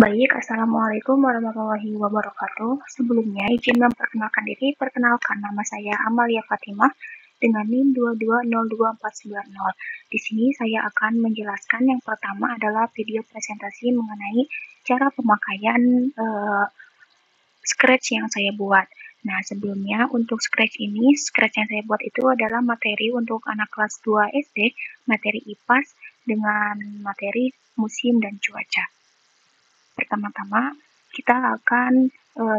Baik, Assalamualaikum warahmatullahi wabarakatuh. Sebelumnya, izin memperkenalkan diri. Perkenalkan, nama saya Amalia Fatimah dengan NIM 2202490. Di sini saya akan menjelaskan yang pertama adalah video presentasi mengenai cara pemakaian Scratch yang saya buat. Nah, sebelumnya untuk Scratch yang saya buat itu adalah materi untuk anak kelas 2 SD, materi IPAS dengan materi musim dan cuaca. Pertama-tama, kita akan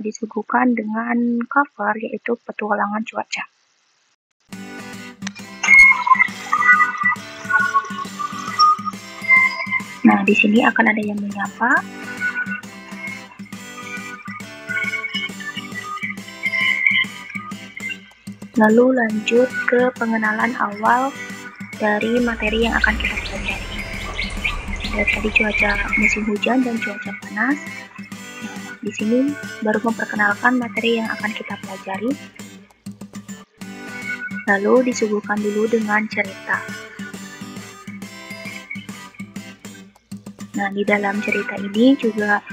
disuguhkan dengan cover, yaitu petualangan cuaca. Nah, di sini akan ada yang menyapa. Lalu lanjut ke pengenalan awal dari materi yang akan kita pelajari. Ada tadi cuaca musim hujan dan cuaca panas. Nah, di sini baru memperkenalkan materi yang akan kita pelajari. Lalu disuguhkan dulu dengan cerita. Nah, di dalam cerita ini juga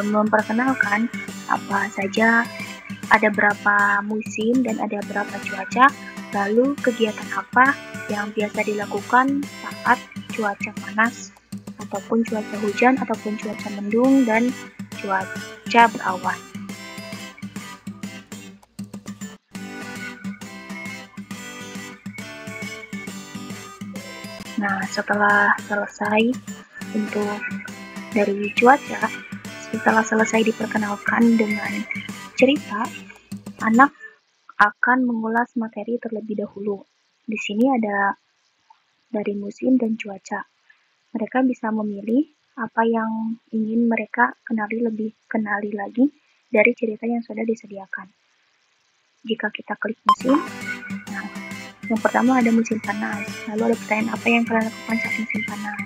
memperkenalkan apa saja, ada berapa musim dan ada berapa cuaca, lalu kegiatan apa yang biasa dilakukan saat cuaca panas, ataupun cuaca hujan, ataupun cuaca mendung, dan cuaca berawan. Nah, setelah selesai untuk dari cuaca, setelah selesai diperkenalkan dengan cerita, anak akan mengulas materi terlebih dahulu. Di sini ada dari musim dan cuaca. Mereka bisa memilih apa yang ingin mereka kenali lagi dari cerita yang sudah disediakan. Jika kita klik musim, nah, yang pertama ada musim panas. Lalu ada pertanyaan, apa yang kalian lakukan saat musim panas?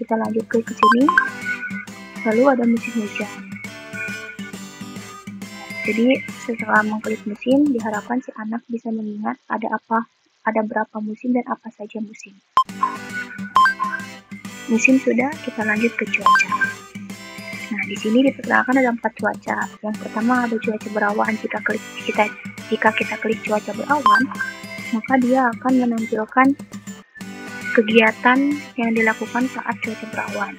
Kita lanjut ke sini. Lalu ada musim hujan. Jadi setelah mengklik musim, diharapkan si anak bisa mengingat ada berapa musim dan apa saja musim. Musim sudah, kita lanjut ke cuaca. Nah, di sini diperkenalkan ada 4 cuaca. Yang pertama ada cuaca berawan. Jika kita klik cuaca berawan, maka dia akan menampilkan kegiatan yang dilakukan saat cuaca berawan.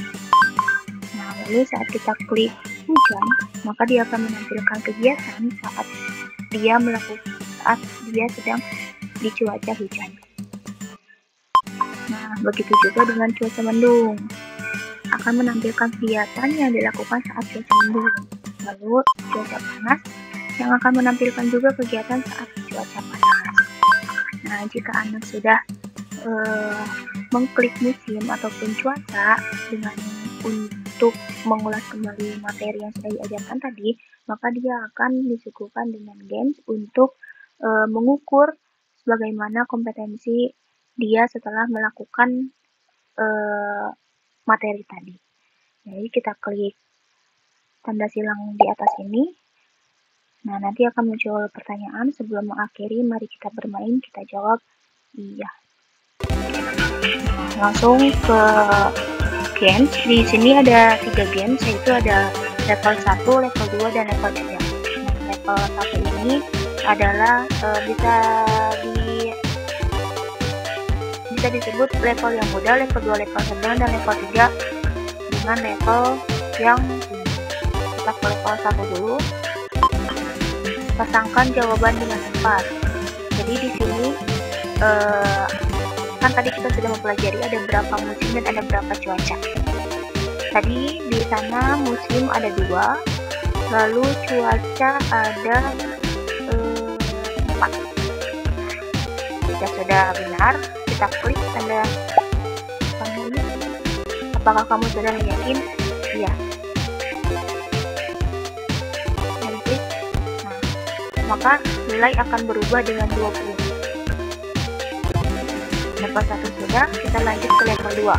Nah, lalu saat kita klik hujan, maka dia akan menampilkan kegiatan saat dia sedang di cuaca hujan. Nah, begitu juga dengan cuaca mendung, akan menampilkan kegiatan yang dilakukan saat cuaca mendung. Lalu cuaca panas yang akan menampilkan juga kegiatan saat cuaca panas. Nah, jika anak sudah mengklik musim ataupun cuaca untuk mengulas kembali materi yang sudah diajarkan tadi, maka dia akan disuguhkan dengan games untuk mengukur bagaimana kompetensi dia setelah melakukan materi tadi. Jadi kita klik tanda silang di atas ini. Nah, nanti akan muncul pertanyaan. Sebelum mengakhiri, mari kita bermain. Kita jawab iya. Langsung ke games. Di sini ada 3 games, yaitu ada level 1, level 2, dan level 3. Nah, level 1 ini adalah bisa disebut level yang mudah, level 2 level sedang, dan level 3 dengan level yang tinggi. Kita ke level 1 dulu. Pasangkan jawaban dengan tepat. Jadi di sini kan tadi kita sudah mempelajari ada berapa musim dan ada berapa cuaca. Tadi di sana musim ada 2, lalu cuaca ada 4. Jika sudah benar, kita klik tanda ini. Apakah kamu sudah yakin? Iya. Dan klik. Nah, maka nilai akan berubah dengan 20. Level 1 sudah, kita lanjut ke level 2.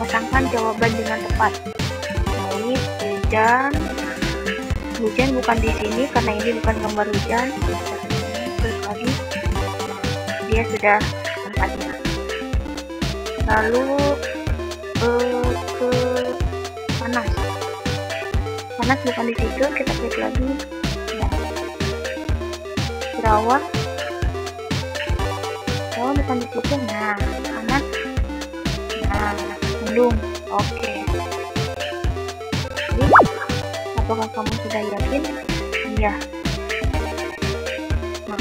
Pasangkan jawaban dengan tepat. Baik, hujan bukan di sini karena ini bukan gambar hujan. Klik lagi. Dia sudah tempatnya. Lalu ke panas. panas bukan di situ, kita klik lagi. Nah, berawan bukan di situ. Nah, panas. Nah, mendung. Oke. Jadi, apakah kamu sudah yakin? Iya. Nah,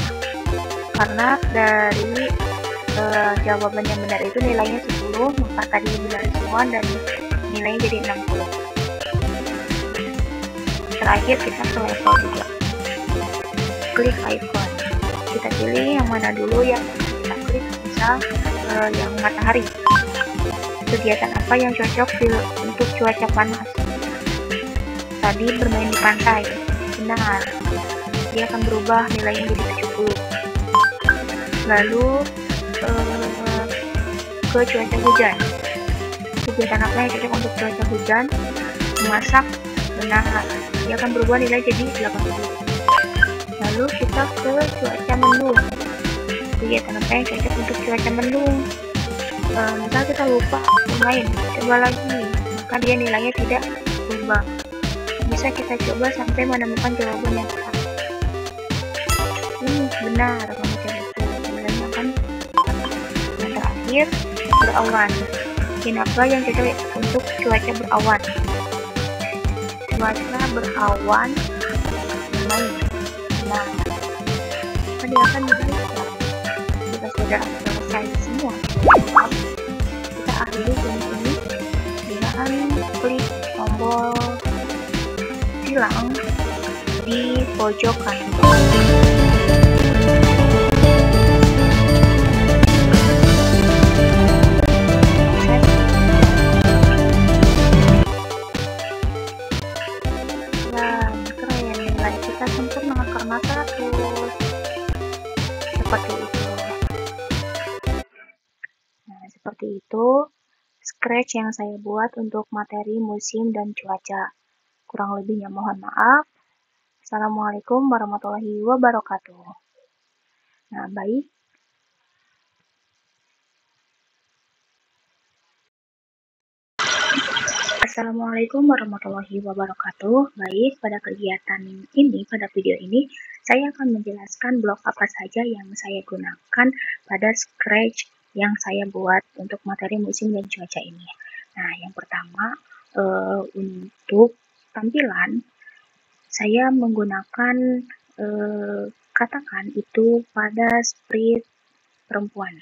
karena dari jawaban yang benar itu nilainya 10, maka tadi benar semua dan nilainya jadi 60. Terakhir kita ke level 2. Klik icon. Kita pilih yang mana dulu ya. Kita klik misal yang matahari. Kegiatan apa yang cocok untuk cuaca panas? Tadi bermain di pantai. Benar. Dia akan berubah nilainya jadi 70. Lalu ke cuaca hujan. Kegiatan apa yang cocok untuk cuaca hujan? Memasak. Benar. Dia akan berubah nilai jadi 80. Lalu kita ke cuaca mendung. Kegiatan apa yang cocok untuk cuaca mendung? Misal kita lupa bermain, coba lagi, maka dia nilainya tidak berubah. Bisa kita coba sampai menemukan jawaban yang tepat. Ini benar, kamu coba itu nilainya akan. Yang terakhir, berawan. Apa yang cocok untuk cuaca berawan? Cuaca berawan bermain. Nah, dia akan dibaca. Jika sudah selesai semua, kita akhiri game ini dengan klik tombol silang di pojok kanan. Dan keren, nilai kita sempurna karena 100. Seperti itu. Nah, seperti itu Scratch yang saya buat untuk materi musim dan cuaca. Kurang lebihnya mohon maaf. Assalamualaikum warahmatullahi wabarakatuh. Nah, baik. Assalamualaikum warahmatullahi wabarakatuh. Baik, pada kegiatan ini, pada video ini, saya akan menjelaskan blok apa saja yang saya gunakan pada Scratch yang saya buat untuk materi musim dan cuaca ini. Nah, yang pertama, untuk tampilan, saya menggunakan katakan itu pada sprite perempuan.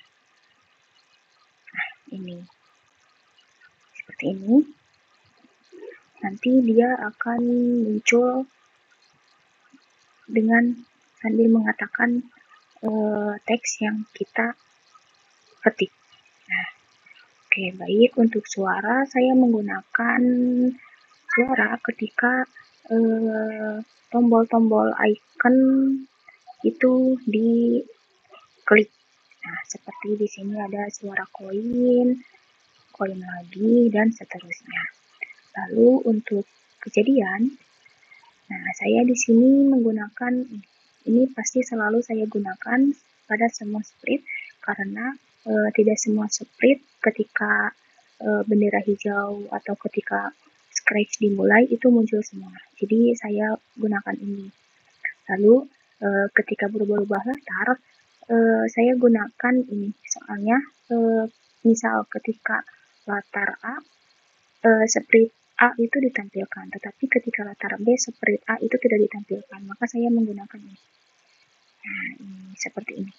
Nah, ini. Seperti ini. Nanti dia akan muncul dengan sambil mengatakan teks yang kita ketik. Nah, oke, baik. Untuk suara, saya menggunakan suara ketika tombol-tombol icon itu diklik. Nah, seperti di sini ada suara koin lagi, dan seterusnya. Lalu untuk kejadian, nah saya di sini menggunakan ini pasti selalu saya gunakan pada semua sprite karena tidak semua sprite ketika bendera hijau atau ketika Scratch dimulai itu muncul semua. Jadi saya gunakan ini. Lalu ketika berubah-ubah latar, saya gunakan ini soalnya misal ketika latar A, sprite A itu ditampilkan, tetapi ketika latar B, sprite A itu tidak ditampilkan, maka saya menggunakan ini. Nah, ini seperti ini.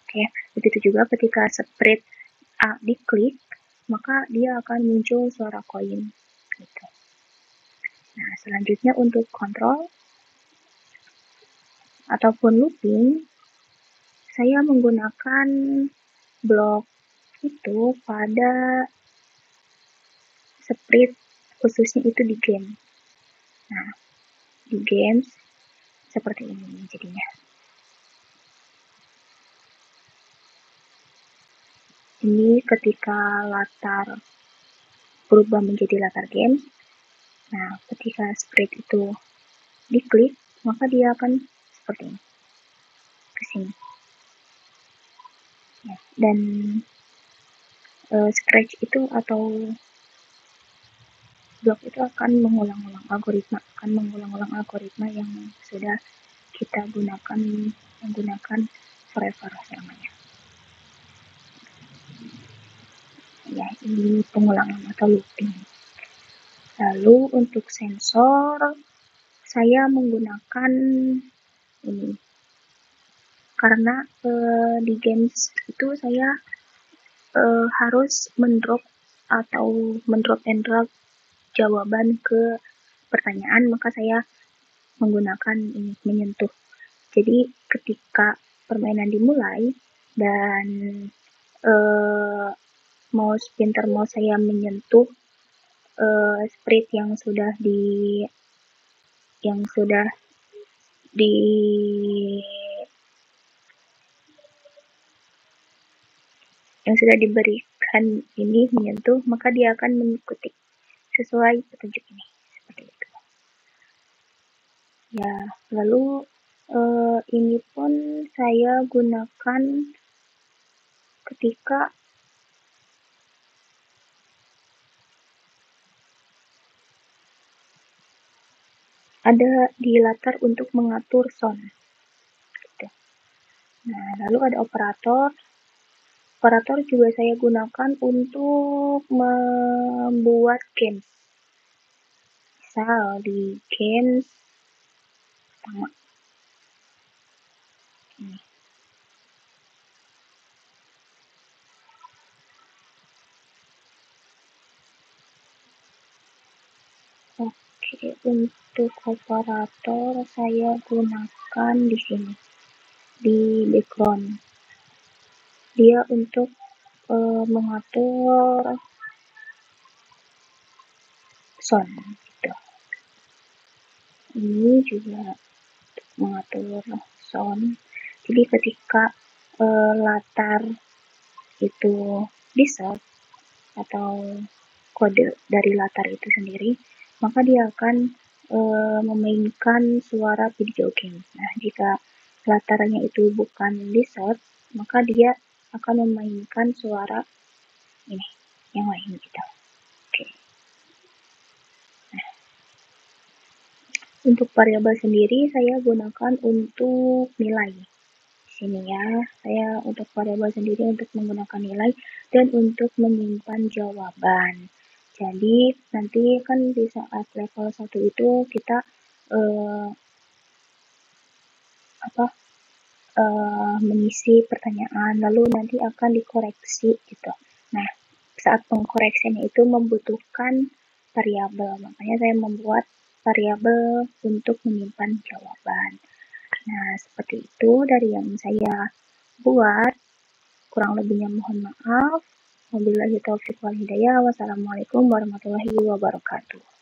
Oke, begitu juga ketika sprite A diklik, maka dia akan muncul suara koin. Gitu. Nah, selanjutnya untuk kontrol ataupun looping, saya menggunakan blok itu pada sprite khususnya itu di game. Nah, di games seperti ini jadinya. Ini ketika latar berubah menjadi latar game. Nah, ketika sprite itu diklik, maka dia akan seperti ini. Ke sini. Ya, dan Scratch itu atau Blok itu akan mengulang-ulang algoritma yang sudah kita menggunakan forever selamanya. Ya, ini pengulangan atau looping. Lalu untuk sensor, saya menggunakan ini karena di games itu saya harus mendrop and drag jawaban ke pertanyaan, maka saya menggunakan ini menyentuh. Jadi ketika permainan dimulai dan mouse saya menyentuh sprite yang sudah diberikan ini menyentuh, maka dia akan mengikuti sesuai petunjuk ini, seperti itu. Ya, lalu ini pun saya gunakan ketika ada di latar untuk mengatur sound. Gitu. Nah, lalu ada operator. Operator juga saya gunakan untuk membuat games. Misal di games pertama ini. Oke, untuk operator saya gunakan di sini di background. Dia untuk mengatur sound gitu. Ini juga mengatur sound. Jadi ketika latar itu di-set atau kode dari latar itu sendiri, maka dia akan memainkan suara video game. Nah, jika latarnya itu bukan di-set, maka dia akan memainkan suara ini yang lain gitu. Oke. Nah, untuk variabel sendiri saya gunakan untuk nilai. Di sini ya, saya untuk variabel sendiri untuk menggunakan nilai dan untuk menyimpan jawaban. Jadi nanti kan di saat level 1 itu kita mengisi pertanyaan, lalu nanti akan dikoreksi gitu. Nah, saat pengkoreksiannya itu membutuhkan variabel, makanya saya membuat variabel untuk menyimpan jawaban. Nah, seperti itu dari yang saya buat. Kurang lebihnya mohon maaf. Wabillahi taufiq wal hidayah. Wassalamualaikum warahmatullahi wabarakatuh.